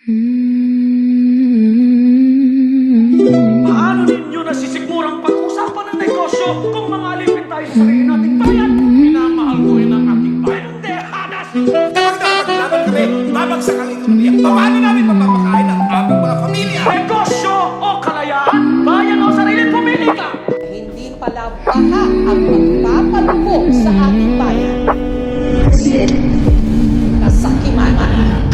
Paano ninyo nasisigurang pag-usapan ng negosyo kung mga alipin tayo sa sarili nating bayan? Minamahal ko rin ang ating bayan. Hindi, hadas! Kapag nakapaglaban kami, babagsak ang ekonomiya. Paano namin mapapakain ang aming mga pamilya? Negosyo o kalayaan? Bayan o sarili, pumili ka! Hindi pala baka ang magpapalubo sa ating bayan. Kasakiman.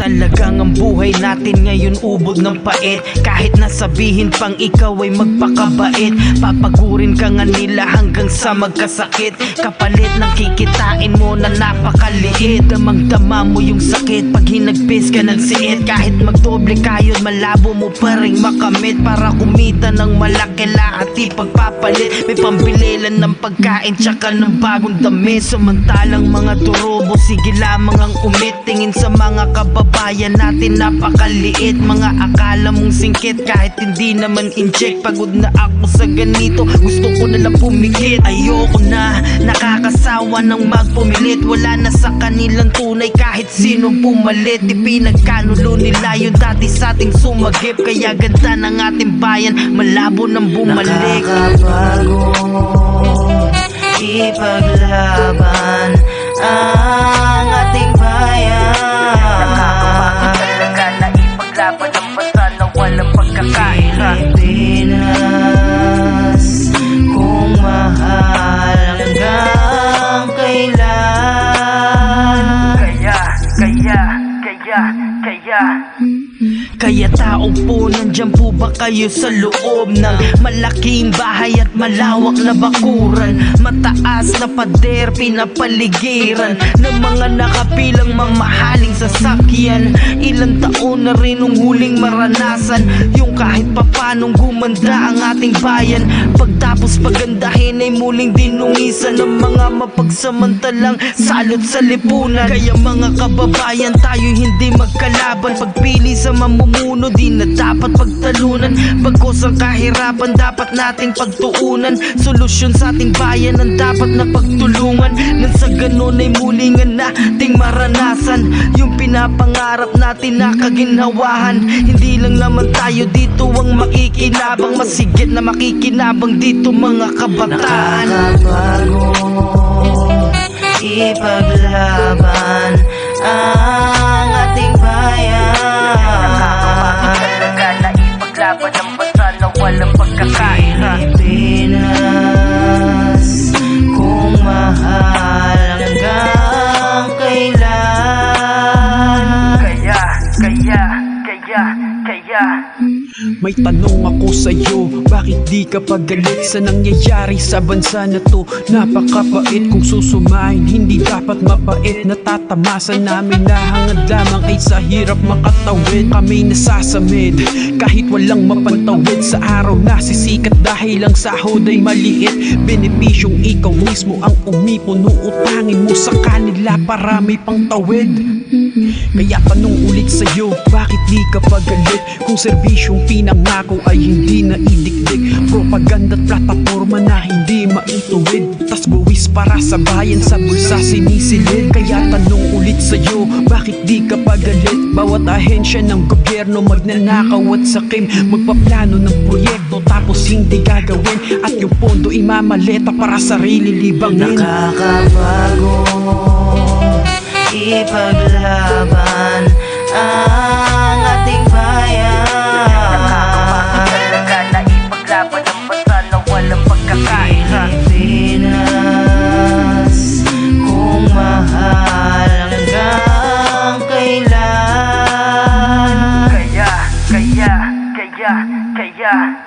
Talagang ang buhay natin ngayon ubod ng pait. Kahit nasabihin pang ikaw ay magpakabait, papagurin ka nga nila hanggang sa magkasakit. Kapalit ng kikitain mo na napakaliit. Damang-dama mo yung sakit pag hinagpis ka ng siit. Kahit magdoble kayo, malabo mo pa rin makamit. Para kumita ng malaki lahat ipagpapalit. May pambililan ng pagkain tsaka ng bagong damit. Samantalang mga turobo, sige lamang ang umit. Tingin sa mga kababayan natin napakaliit. Mga akala mong singkit kahit hindi naman inject. Pagod na ako sa ganito, gusto ko na lang pumikit. Ayoko na, nakakasawa ng magpumilit. Wala na sa kanilang tunay kahit sino pumalit. Ipinagkanulo nila yung dati sa ating sumagip. Kaya ganda ng ating bayan, malabo nang bumalik. Nakakapagod ipaglaban ang ating bayan. Nakakapagod talaga na ipaglaban ang bansa na walang pagkakaisa. Pilipinas, kung mahal hanggang kailan. Kaya tao po, nandyan po ba kayo sa loob ng malaking bahay at malawak na bakuran? Mataas na pader, pinapaligiran ng mga nakapilang mamahaling sasakyan. Ilang taon na rin nung huling maranasan yung kahit papanong gumanda ang ating bayan. Pagtapos pagandahin ay muling dinungisan ng mga mapagsamantalang salot sa lipunan. Kaya mga kababayan, tayo hindi magkalaban. Pagpili sa mamumuno, di na dapat pagtalunan. Bagos ang kahirapan, dapat nating pagtuunan. Solusyon sa ating bayan ang dapat na pagtulungan. Nang sa ganun ay mulingan nating maranasan yung pinapangarap natin na kaginhawahan. Hindi lang naman tayo dito ang makikinabang, masigit na makikinabang dito mga kabataan. Nakakapagod ipaglaban ang ating bayan. Nakakapagod talaga na ipaglaban ang bansa na walang pagkakaisa. Pilipinas, kung mahal hanggang kailan. Kaya may tanong ako sa'yo, bakit di ka pagalit sa nangyayari sa bansa na to? Napakapait, kung susumahin hindi dapat mapait. Natatamasan namin na hangad lamang ay sa hirap makatawid. Kami nasasamid kahit walang mapantawid. Sa araw na sisikat dahil ang sahod ay maliit. Benepisyong ikaw mismo ang umipuno. Utangin mo sa kanila para may pangtawid. Kaya tanong ulit sa'yo, bakit di ka pagalit kung serbisyong pinangako ay hindi na idikdik? Propaganda at plataforma na hindi maituwid, tas buwis para sa bayan sa bulsa sinisilid. Kaya tanong ulit sa'yo, bakit di ka pagalit? Bawat ahensya ng gobyerno magnanakaw at sakim, magpaplano ng proyekto tapos hindi gagawin, at yung pondo imamaleta para sarili libangin. Nakakapagod ipaglaban ang ating bayan. Nakakapagod talaga na ipaglaban ang bansa na walang pagkakaisa. Pilipinas, kung mahal hanggang kailan. Kaya